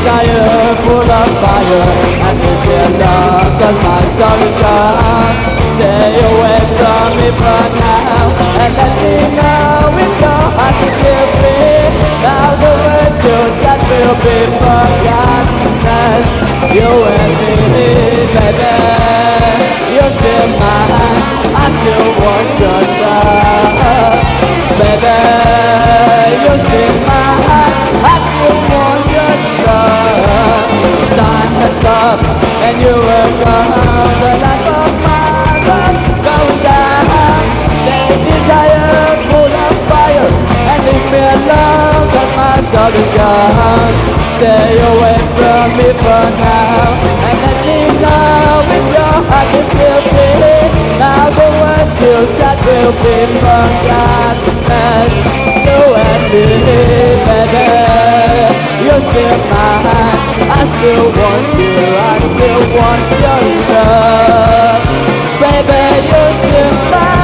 desire full of fire, and if your love does my soul is gone, stay away from me for now, and let me know if your heart is still free. Now the words you said will be forgotten. You and me, baby, you're still mine. I still want your love, baby. You're still mine. I still want your love. Time has come and you are gone. The life of my life goes down. There's desire full of fire, and leave me alone, 'cause my soul is gone. Stay away from me for now, and let me know if your heart is still beating. Now the words you said will be forgotten. You and me, baby, you're still mine. I still want you, I still want your love. Baby, you're still mine.